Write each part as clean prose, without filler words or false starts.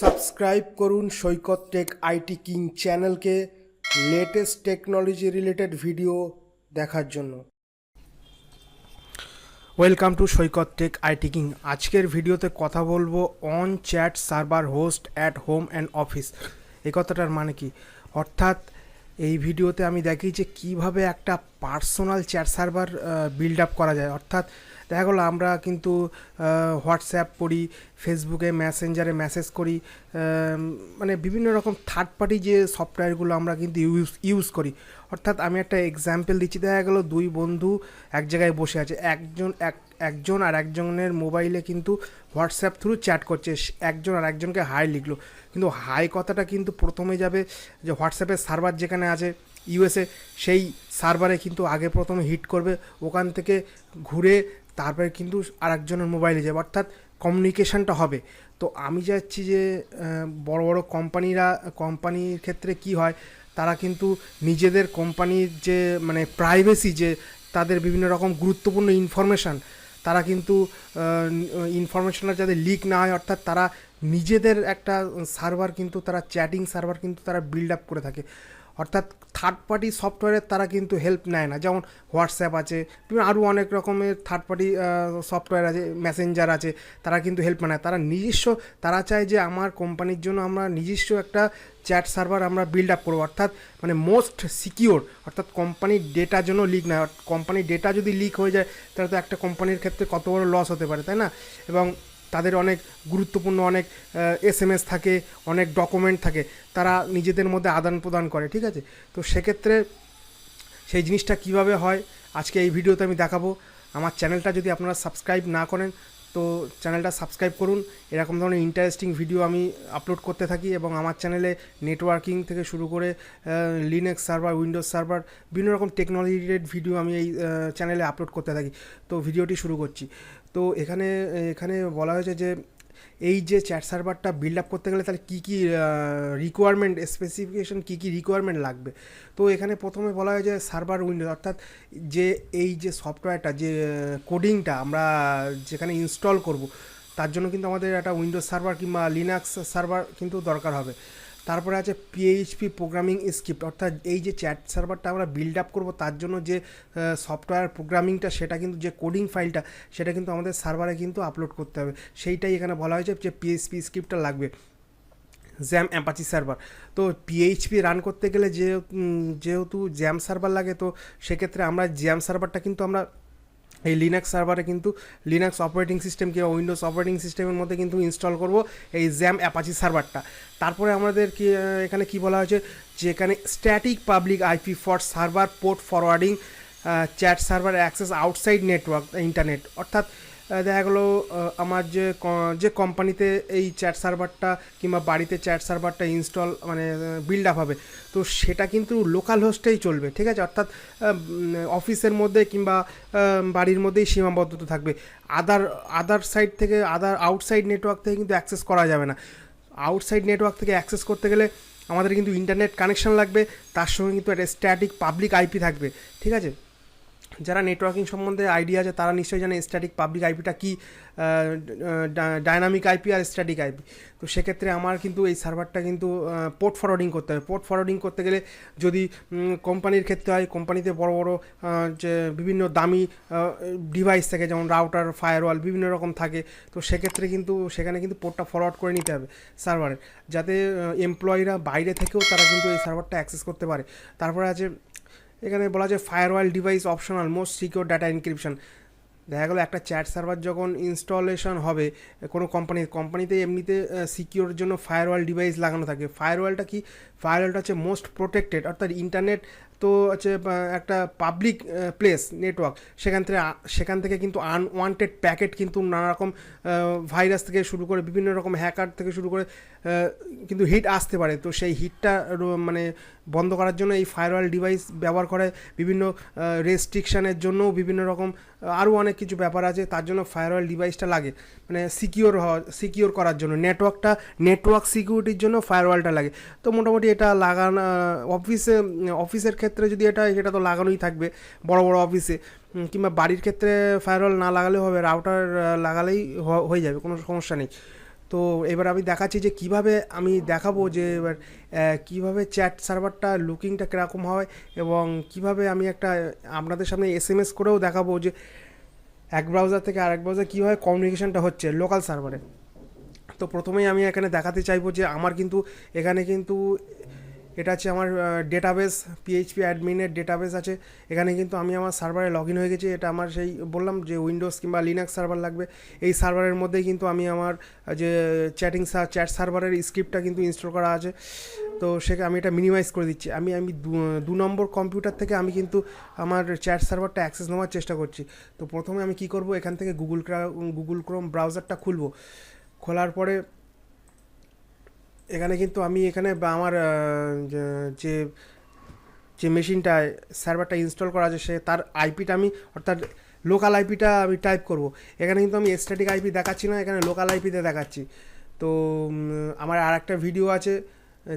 Subscribe করুন Saikat tech IT king চ্যানেলকে latest technology related video দেখার জন্য। Welcome to Saikat tech IT king. আজকের ভিডিওতে কথা বলবো on chat server host at home and office. এই কথাটার মানে কি, অর্থাৎ এই ভিডিওতে আমি দেখি যে কিভাবে একটা personal chat server build up করা যায়। অর্থাৎ দেখা গেলো আমরা কিন্তু হোয়াটসঅ্যাপ করি, ফেসবুকে মেসেঞ্জারে মেসেজ করি, মানে বিভিন্ন রকম থার্ড পার্টি যে সফটওয়্যারগুলো আমরা কিন্তু ইউজ করি। অর্থাৎ আমি একটা এক্সাম্পল দিচ্ছি, দেখা গেলো দুই বন্ধু এক জায়গায় বসে আছে, একজন আর একজনের মোবাইলে কিন্তু হোয়াটসঅ্যাপ থ্রু চ্যাট করছে, একজন আর একজনকে হাই লিখলো, কিন্তু হাই কথাটা কিন্তু প্রথমে যাবে যে হোয়াটসঅ্যাপের সার্ভার যেখানে আছে ইউএসএ, সেই সার্ভারে কিন্তু আগে প্রথমে হিট করবে, ওখান থেকে ঘুরে তারপরে কিন্তু আর একজনের মোবাইলে যাবে, অর্থাৎ কমিউনিকেশানটা হবে। তো আমি চাচ্ছি যে বড় বড় কোম্পানির ক্ষেত্রে কি হয়, তারা কিন্তু নিজেদের কোম্পানির যে মানে প্রাইভেসি, যে তাদের বিভিন্ন রকম গুরুত্বপূর্ণ ইনফরমেশান, তারা কিন্তু ইনফরমেশনটা যাতে লিক না হয়, অর্থাৎ তারা নিজেদের একটা সার্ভার কিন্তু তারা চ্যাটিং সার্ভার কিন্তু তারা বিল্ড আপ করে থাকে। অর্থাৎ থার্ড পার্টি সফটওয়্যারের তারা কিন্তু হেল্প নেয় না, যেমন হোয়াটসঅ্যাপ আছে, আরও অনেক রকমের থার্ড পার্টি সফটওয়্যার আছে, মেসেঞ্জার আছে, তারা কিন্তু হেল্প নেয়। তারা নিজস্ব, তারা চায় যে আমার কোম্পানির জন্য আমরা নিজস্ব একটা চ্যাট সার্ভার আমরা বিল্ড আপ করবো, অর্থাৎ মানে মোস্ট সিকিওর, অর্থাৎ কোম্পানির ডেটা যেন লিক না হয়। কোম্পানির ডেটা যদি লিক হয়ে যায় তাহলে তো একটা কোম্পানির ক্ষেত্রে কত বড় লস হতে পারে, তাই না? এবং তাদের অনেক গুরুত্বপূর্ণ অনেক এসএমএস থাকে, অনেক ডকুমেন্ট থাকে, তারা নিজেদের মধ্যে আদান প্রদান করে, ঠিক আছে? তো সেক্ষেত্রে সেই জিনিসটা কিভাবে হয় আজকে এই ভিডিওতে আমি দেখাবো। আমার চ্যানেলটা যদি আপনারা সাবস্ক্রাইব না করেন তো চ্যানেলটা সাবস্ক্রাইব করুন। এরকম ধরনের ইন্টারেস্টিং ভিডিও আমি আপলোড করতে থাকি, এবং আমার চ্যানেলে নেটওয়ার্কিং থেকে শুরু করে লিনাক্স সার্ভার, উইন্ডোজ সার্ভার, বিভিন্ন রকম টেকনোলজি রিলেটেড ভিডিও আমি এই চ্যানেলে আপলোড করতে থাকি। তো ভিডিওটি শুরু করছি। তো এখানে বলা হয়েছে যে এই যে চ্যাট সার্ভারটা বিল্ড আপ করতে গেলে তাহলে কী কী রিকোয়ারমেন্ট, স্পেসিফিকেশন কী কী রিকোয়ারমেন্ট লাগবে। তো এখানে প্রথমে বলা হয় যে সার্ভার উইন্ডোজ, অর্থাৎ যে এই যে সফটওয়্যারটা, যে কোডিংটা আমরা যেখানে ইনস্টল করব, তার জন্য কিন্তু আমাদের একটা উইন্ডোজ সার্ভার কিংবা লিনাক্স সার্ভার কিন্তু দরকার হবে। তারপরে আছে পিএইচপি প্রোগ্রামিং স্ক্রিপ্ট, অর্থাৎ এই যে চ্যাট সার্ভারটা আমরা বিল্ড আপ করবো তার জন্য যে সফটওয়্যার প্রোগ্রামিংটা, সেটা কিন্তু যে কোডিং ফাইলটা, সেটা কিন্তু আমাদের সার্ভারে কিন্তু আপলোড করতে হবে। সেইটাই এখানে বলা হয়েছে যে পিএইচপি স্ক্রিপ্টটা লাগবে। জ্যাম অ্যাপাচি সার্ভার, তো পিএইচপি রান করতে গেলে যেহেতু জ্যাম সার্ভার লাগে, তো সেক্ষেত্রে আমরা জ্যাম সার্ভারটা কিন্তু আমরা এই লিনাক্স সার্ভারে কিন্তু লিনাক্স অপারেটিং সিস্টেম কিংবা উইন্ডোজ অপারেটিং সিস্টেমের মধ্যে কিন্তু ইনস্টল করব এই জ্যাম অ্যাপাচি সার্ভারটা। তারপরে আমাদের কি এখানে কি বলা হয়েছে, যে এখানে static public IP for server port forwarding chat server access outside network internet, অর্থাৎ দেখা গেলো আমার যে কোম্পানিতে এই চ্যাট সার্ভারটা কিংবা বাড়িতে চ্যাট সার্ভারটা ইনস্টল মানে বিল্ড আপ হবে, তো সেটা কিন্তু লোকাল হোস্টেই চলবে, ঠিক আছে? অর্থাৎ অফিসের মধ্যে কিংবা বাড়ির মধ্যেই সীমাবদ্ধত থাকবে। আদার সাইড থেকে, আউটসাইড নেটওয়ার্ক থেকে কিন্তু অ্যাক্সেস করা যাবে না। আউটসাইড নেটওয়ার্ক থেকে অ্যাক্সেস করতে গেলে আমাদের কিন্তু ইন্টারনেট কানেকশন লাগবে, তার সঙ্গে কিন্তু একটা স্ট্যাটিক পাবলিক আইপি থাকবে, ঠিক আছে? যারা নেটওয়ার্কিং সম্বন্ধে আইডিয়া আছে তারা নিশ্চয়ই জানে স্ট্যাটিক পাবলিক আইপিটা কি, ডায়নামিক আইপি আর স্ট্যাটিক আইপি। তো সেক্ষেত্রে আমার কিন্তু এই সার্ভারটা কিন্তু পোর্ট ফরওয়ার্ডিং করতে হবে। পোর্ট ফরওয়ার্ডিং করতে গেলে যদি কোম্পানির ক্ষেত্রে হয়, কোম্পানিতে বড় বড় যে বিভিন্ন দামি ডিভাইস থাকে, যেমন রাউটার, ফায়ারওয়াল, বিভিন্ন রকম থাকে, তো সেক্ষেত্রে কিন্তু সেখানে কিন্তু পোর্টটা ফরওয়ার্ড করে নিতে হবে সার্ভারের, যাতে এমপ্লয়িরা বাইরে থেকেও তারা কিন্তু এই সার্ভারটা অ্যাক্সেস করতে পারে। তারপরে আছে এখানে বলা যায় firewall device optional most secure data encryption. দেখা গেলো একটা চ্যাট সার্ভার যখন ইনস্টলেশন হবে কোনো কোম্পানিতে এমনিতে সিকিউর জন্য ফায়ারওয়াল ডিভাইস লাগানো থাকে। ফায়ারওয়ালটা কি, ফায়ারওয়ালটা হচ্ছে মোস্ট প্রোটেক্টেড, অর্থাৎ ইন্টারনেট তো হচ্ছে একটা পাবলিক প্লেস নেটওয়ার্ক, সেখান থেকে কিন্তু আনওয়ান্টেড প্যাকেট কিন্তু নানা রকম ভাইরাস থেকে শুরু করে বিভিন্ন রকম হ্যাকার থেকে শুরু করে কিন্তু হিট আসতে পারে। তো সেই হিটটা মানে বন্ধ করার জন্য এই ফায়ারওয়াল ডিভাইস ব্যবহার করে, বিভিন্ন রেস্ট্রিকশানের জন্যও বিভিন্ন রকম আরও অনেক কিছু ব্যাপার আছে, তার জন্য ফায়ারওয়াল ডিভাইসটা লাগে, মানে সিকিওর করার জন্য নেটওয়ার্ক সিকিউরিটির জন্য ফায়ারওয়ালটা লাগে। তো মোটামুটি এটা লাগানো অফিসের ক্ষেত্রে যদি এটা তো লাগানোই থাকবে বড় বড় অফিসে, কিংবা বাড়ির ক্ষেত্রে ফায়ারওয়াল না লাগালেও হবে, রাউটার লাগালেই হয়ে যাবে, কোনো সমস্যা নেই। তো তো এবার আমি দেখাচ্ছি যে কিভাবে আমি দেখাবো যে এবার কীভাবে চ্যাট সার্ভারটা লুকিংটা কীরকম হয়, এবং কিভাবে আমি একটা আপনাদের সামনে এসএমএস করেও দেখাবো যে এক ব্রাউজার থেকে আরেক ব্রাউজার কীভাবে কমিউনিকেশনটা হচ্ছে লোকাল সার্ভারে। তো প্রথমেই আমি এখানে দেখাতে চাইবো যে আমার কিন্তু এখানে কিন্তু এটা হচ্ছে আমার ডেটাবেস, পিএইচপি অ্যাডমিনের ডেটাবেস আছে। এখানে কিন্তু আমি আমার সার্ভারে লগ ইন হয়ে গেছি। এটা আমার সেই বললাম যে উইন্ডোজ কিংবা লিনাক্স সার্ভার লাগবে, এই সার্ভারের মধ্যেই কিন্তু আমি আমার যে চ্যাট সার্ভারের স্ক্রিপ্টটা কিন্তু ইনস্টল করা আছে। তো আমি এটা মিনিমাইজ করে দিচ্ছি। আমি 2 নম্বর কম্পিউটার থেকে আমি কিন্তু আমার চ্যাট সার্ভারটা অ্যাক্সেস নেওয়ার চেষ্টা করছি। তো প্রথমে আমি কি করব, এখান থেকে গুগল ক্রোম ব্রাউজারটা খুলবো। খোলার পরে এখানে কিন্তু আমি এখানে আমার যে যে মেশিনটায় সার্ভারটা ইনস্টল করা আছে সে তার আইপিটা আমি, অর্থাৎ লোকাল আইপিটা আমি টাইপ করব। এখানে কিন্তু আমি স্ট্যাটিক আইপি দেখাচ্ছি না, এখানে লোকাল আইপিতে দেখাচ্ছি। তো আমার আর একটা ভিডিও আছে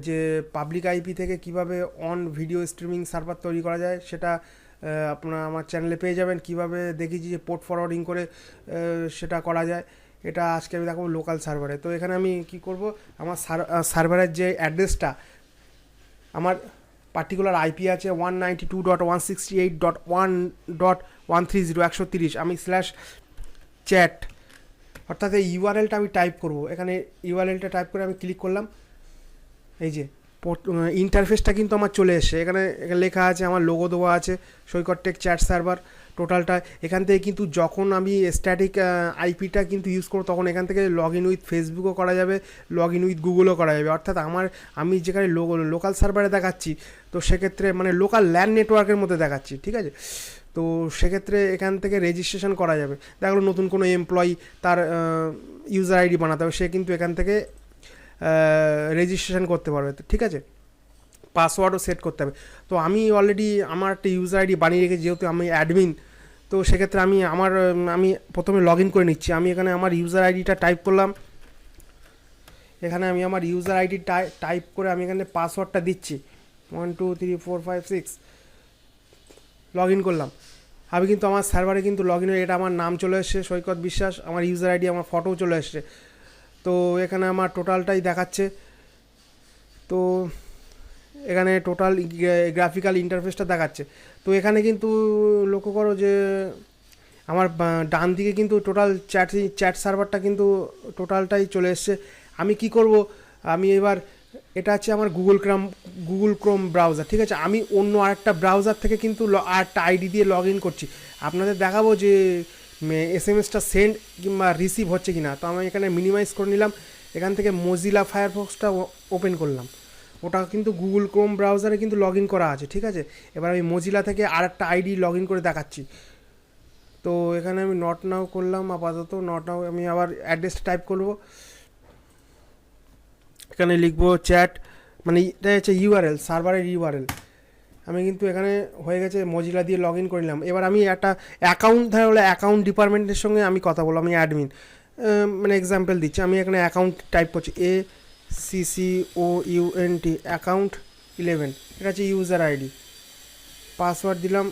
যে পাবলিক আইপি থেকে কিভাবে অন ভিডিও স্ট্রিমিং সার্ভার তৈরি করা যায়, সেটা আপনারা আমার চ্যানেলে পেয়ে যাবেন। কিভাবে দেখিয়েছি যে পোর্ট ফরওয়ার্ডিং করে সেটা করা যায়। এটা আজকে আমি দেখাবো লোকাল সার্ভারে। তো এখানে আমি কি করব, আমার সার্ভারের যে অ্যাড্রেসটা, আমার পার্টিকুলার আইপি আছে 192.168.1.130 আমি /চ্যাট, অর্থাৎ এই ইউআরএলটা আমি টাইপ করব। এখানে ইউআরএলটা টাইপ করে আমি ক্লিক করলাম। এই যে ইন্টারফেসটা কিন্তু আমার চলে এসছে। এখানে লেখা আছে, আমার লোগো দেওয়া আছে, সৈকত টেক চ্যাট সার্ভার টোটালটা। এখান থেকে কিন্তু যখন আমি স্ট্যাটিক আইপিটা কিন্তু ইউজ করব, তখন এখান থেকে লগ ইন উইথ ফেসবুকও করা যাবে, লগ ইন উইথ গুগলও করা যাবে। অর্থাৎ আমি যেখানে লোকাল সার্ভারে দেখাচ্ছি, তো সেক্ষেত্রে মানে লোকাল ল্যান নেটওয়ার্কের মধ্যে দেখাচ্ছি, ঠিক আছে। তো সেক্ষেত্রে এখান থেকে রেজিস্ট্রেশন করা যাবে। দেখা গেলো নতুন কোনো এমপ্লয়ি তার ইউজার আইডি বানাতে হবে, সে কিন্তু এখান থেকে রেজিস্ট্রেশন করতে পারবে, ঠিক আছে। পাসওয়ার্ডও সেট করতে হবে। তো আমি অলরেডি আমার একটা ইউজার আইডি বানিয়ে রেখেছি, যেহেতু আমি অ্যাডমিন। তো সেক্ষেত্রে আমি প্রথমে লগ ইন করে নিচ্ছি। আমি এখানে আমার ইউজার আইডিটা টাইপ করলাম। এখানে আমি আমার ইউজার আইডি টাইপ করে আমি এখানে পাসওয়ার্ডটা দিচ্ছি 1 2 3 4 5 6, লগ ইন করলাম। আমি কিন্তু আমার সার্ভারে কিন্তু লগ ইন হয়ে এটা আমার নাম চলে এসছে সৈকত বিশ্বাস, আমার ইউজার আইডি, আমার ফটোও চলে এসছে। তো এখানে আমার টোটালটাই দেখাচ্ছে। তো এখানে টোটাল গ্রাফিক্যাল ইন্টারফেসটা দেখাচ্ছে। তো এখানে কিন্তু লক্ষ্য করো যে আমার ডান দিকে কিন্তু টোটাল চ্যাট সার্ভারটা কিন্তু টোটালটাই চলে এসছে। আমি কি করব, আমি এবার এটা হচ্ছে আমার গুগল ক্রোম ব্রাউজার, ঠিক আছে। আমি অন্য আরেকটা ব্রাউজার থেকে কিন্তু আরেকটা আইডি দিয়ে লগ ইন করছি। আপনাদের দেখাবো যে এসএমএসটা সেন্ড কিংবা রিসিভ হচ্ছে কি না। তো আমি এখানে মিনিমাইজ করে নিলাম। এখান থেকে মোজিলা ফায়ারফক্সটা ওপেন করলাম। ওটা কিন্তু গুগল ক্রোম ব্রাউজারে কিন্তু লগ ইন করা আছে, ঠিক আছে। এবার আমি মোজিলা থেকে আরেকটা আইডি লগ ইন করে দেখাচ্ছি। তো এখানে আমি নট নাও করলাম, আপাতত নট নাও। আমি আবার অ্যাড্রেসটা টাইপ করব। এখানে লিখবো চ্যাট, মানে এটা হচ্ছে ইউআরএল, সার্ভারের ইউআরএল। আমি কিন্তু এখানে হয়ে গেছে, মোজিলা দিয়ে লগ ইন করে নিলাম। এবার আমি একটা অ্যাকাউন্ট, হলে অ্যাকাউন্ট ডিপার্টমেন্টের সঙ্গে আমি কথা বলবো। আমি অ্যাডমিন, মানে এক্সাম্পল দিচ্ছি। আমি এখানে অ্যাকাউন্ট টাইপ করছি ACCOUNT, অ্যাকাউন্ট 11, এটা হচ্ছে ইউজার আইডি। পাসওয়ার্ড দিলাম,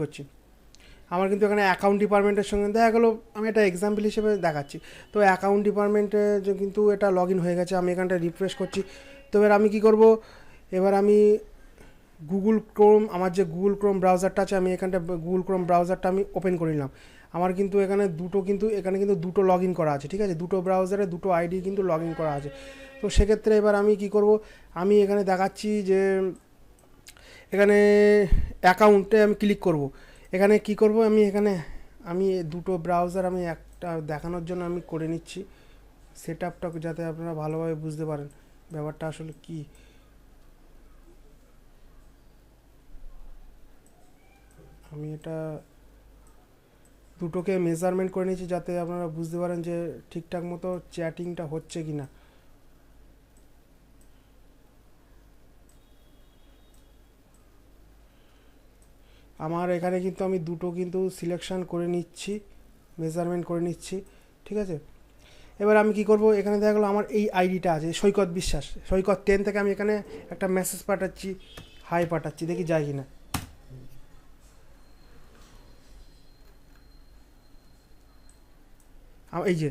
করছি। আমার কিন্তু এখানে অ্যাকাউন্ট ডিপার্টমেন্টের সঙ্গে দেখা গেলো, আমি এটা এক্সাম্পল হিসেবে দেখাচ্ছি। তো অ্যাকাউন্ট ডিপার্টমেন্টে যে কিন্তু এটা লগ ইন হয়ে গেছে। আমি এখানটা রিফ্রেশ করছি। তো এবার আমি কি করব, এবার আমি গুগল ক্রোম, আমার যে গুগল ক্রোম ব্রাউজারটা আছে, আমি এখানটা গুগল ক্রোম ব্রাউজারটা আমি ওপেন করে নিলাম। আমার কিন্তু এখানে দুটো লগ ইন করা আছে, ঠিক আছে। দুটো ব্রাউজারে দুটো আইডি কিন্তু লগ ইন করা আছে। তো সেক্ষেত্রে এবার আমি কি করব, আমি এখানে দেখাচ্ছি যে এখানে অ্যাকাউন্টে আমি ক্লিক করব। এখানে কি করব, আমি দুটো ব্রাউজার আমি একটা দেখানোর জন্য আমি করে নিচ্ছি সেট আপটা, যাতে আপনারা ভালোভাবে বুঝতে পারেন ব্যাপারটা আসলে কি। আমি এটা দুটোকে মেজারমেন্ট করে নিচ্ছি, যাতে আপনারা বুঝতে পারেন যে ঠিকঠাক মতো চ্যাটিংটা হচ্ছে কি না। আমার এখানে কিন্তু আমি দুটো কিন্তু সিলেকশন করে নিচ্ছি, মেজারমেন্ট করে নিচ্ছি, ঠিক আছে। এবার আমি কি করব, এখানে দেখা গেলো আমার এই আইডিটা আছে সৈকত বিশ্বাস, সৈকত 10 থেকে আমি এখানে একটা মেসেজ পাঠাচ্ছি, হাই পাঠাচ্ছি, দেখি যায় কি না। এই যে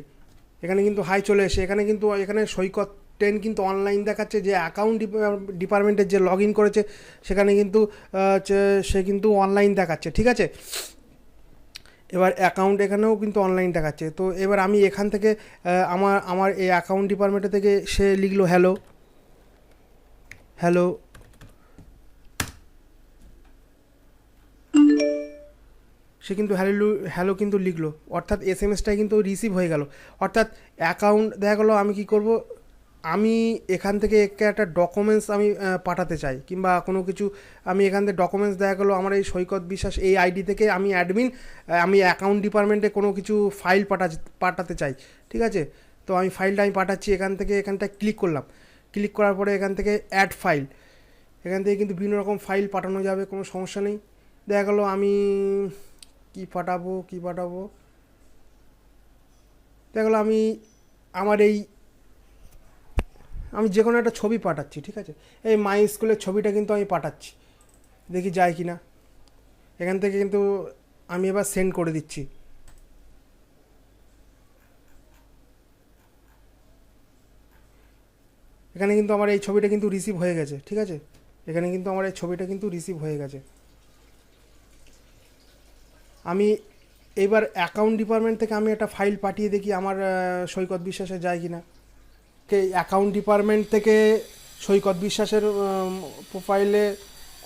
এখানে কিন্তু হাই চলে এসে এখানে সৈকত 10 কিন্তু অনলাইন দেখাচ্ছে, যে অ্যাকাউন্ট ডিপার্টমেন্টের যে লগ ইন করেছে সেখানে কিন্তু সে কিন্তু অনলাইন দেখাচ্ছে, ঠিক আছে। এবার অ্যাকাউন্ট এখানেও কিন্তু অনলাইন দেখাচ্ছে। তো এবার আমি এখান থেকে আমার এই অ্যাকাউন্ট ডিপার্টমেন্টে থেকে সে লিখলো হ্যালো হ্যালো, সে কিন্তু হ্যালো হ্যালো কিন্তু লিখলো, অর্থাৎ এসএমএসটাই কিন্তু রিসিভ হয়ে গেল। অর্থাৎ অ্যাকাউন্ট দেখা গেলো, আমি কি করব, আমি এখান থেকে একটা ডকুমেন্টস আমি পাঠাতে চাই, কিংবা কোনো কিছু আমি এখান থেকে ডকুমেন্টস দেখা গেলো আমার এই সৈকত বিশ্বাস এই আইডি থেকে আমি অ্যাডমিন, আমি অ্যাকাউন্ট ডিপার্টমেন্টে কোনো কিছু ফাইল পাঠাতে চাই, ঠিক আছে। তো আমি ফাইলটা আমি পাঠাচ্ছি, এখানটায় ক্লিক করলাম, ক্লিক করার পরে এখান থেকে অ্যাড ফাইল, এখান থেকে কিন্তু বিভিন্ন রকম ফাইল পাঠানো যাবে, কোনো সমস্যা নেই। দেখা গেলো আমি কি পাঠাবো দেখা গেলো আমি যে কোনো একটা ছবি পাঠাচ্ছি, ঠিক আছে। এই মাই স্কুলের ছবিটা কিন্তু আমি পাঠাচ্ছি, দেখি যায় কি না। এখান থেকে কিন্তু আমি এবার সেন্ড করে দিচ্ছি। এখানে কিন্তু আমার এই ছবিটা কিন্তু রিসিভ হয়ে গেছে, ঠিক আছে। এখানে কিন্তু আমার এই ছবিটা কিন্তু রিসিভ হয়ে গেছে। আমি এবার অ্যাকাউন্ট ডিপার্টমেন্ট থেকে আমি একটা ফাইল পাঠিয়ে দেখি আমার সৈকত বিশ্বাসে যায় কি না। অ্যাকাউন্ট ডিপার্টমেন্ট থেকে সৈকত বিশ্বাসের প্রোফাইলে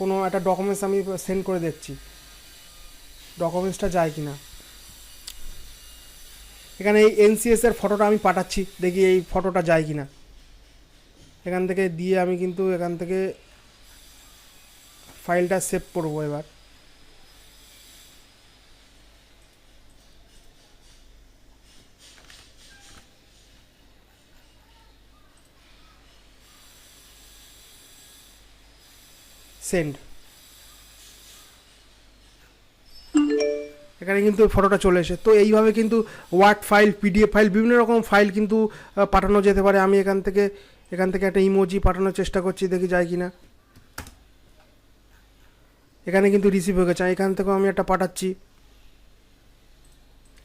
কোনো একটা ডকুমেন্টস আমি সেন্ড করে দেখছি, ডকুমেন্টসটা যায় কি না। এখানে এই এনসিএস এর ফটোটা আমি পাঠাচ্ছি, দেখি এই ফটোটা যায় কি না। এখান থেকে দিয়ে আমি কিন্তু এখান থেকে ফাইলটা সেভ করবো। এবার সেন্ড, এখানে কিন্তু ফটোটা চলে এসে। তো এইভাবে কিন্তু ওয়ার্ড ফাইল, পিডিএফ ফাইল, বিভিন্ন রকম ফাইল কিন্তু পাঠানো যেতে পারে। আমি এখান থেকে একটা ইমোজি পাঠানোর চেষ্টা করছি, দেখি যায় কি না। এখানে কিন্তু রিসিভ হয়ে গেছে, এখান থেকেও আমি একটা পাঠাচ্ছি,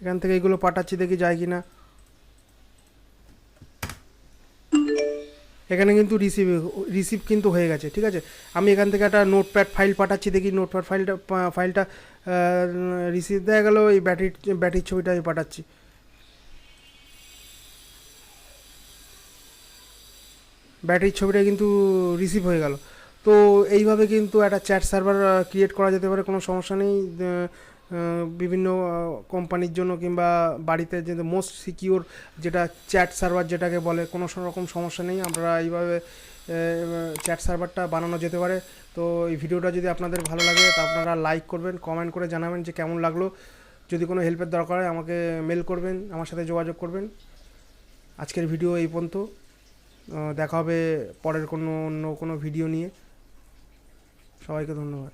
এখান থেকে এইগুলো পাঠাচ্ছি, দেখি যায় কি না। এখানে কিন্তু রিসিভ কিন্তু হয়ে গেছে, ঠিক আছে। আমি এখান থেকে একটা নোটপ্যাড ফাইল পাঠাচ্ছি, দেখি নোটপ্যাড ফাইলটা রিসিভ দেখা গেল। এই ব্যাটারির ছবিটা আমি পাঠাচ্ছি, ব্যাটারির ছবিটা কিন্তু রিসিভ হয়ে গেল। তো এইভাবে কিন্তু একটা চ্যাট সার্ভার ক্রিয়েট করা যেতে পারে, কোনো সমস্যা নেই। বিভিন্ন কোম্পানির জন্য কিংবা বাড়িতে যে মোস্ট সিকিউর যেটা চ্যাট সার্ভার যেটাকে বলে, কোনো রকম সমস্যা নেই। আমরা এইভাবে চ্যাট সার্ভারটা বানানো যেতে পারে। তো এই ভিডিওটা যদি আপনাদের ভালো লাগে তা আপনারা লাইক করবেন, কমেন্ট করে জানাবেন যে কেমন লাগলো। যদি কোনো হেল্পের দরকার হয় আমাকে মেল করবেন, আমার সাথে যোগাযোগ করবেন। আজকের ভিডিও এই পর্যন্ত, দেখা হবে পরের অন্য কোনো ভিডিও নিয়ে। সবাইকে ধন্যবাদ।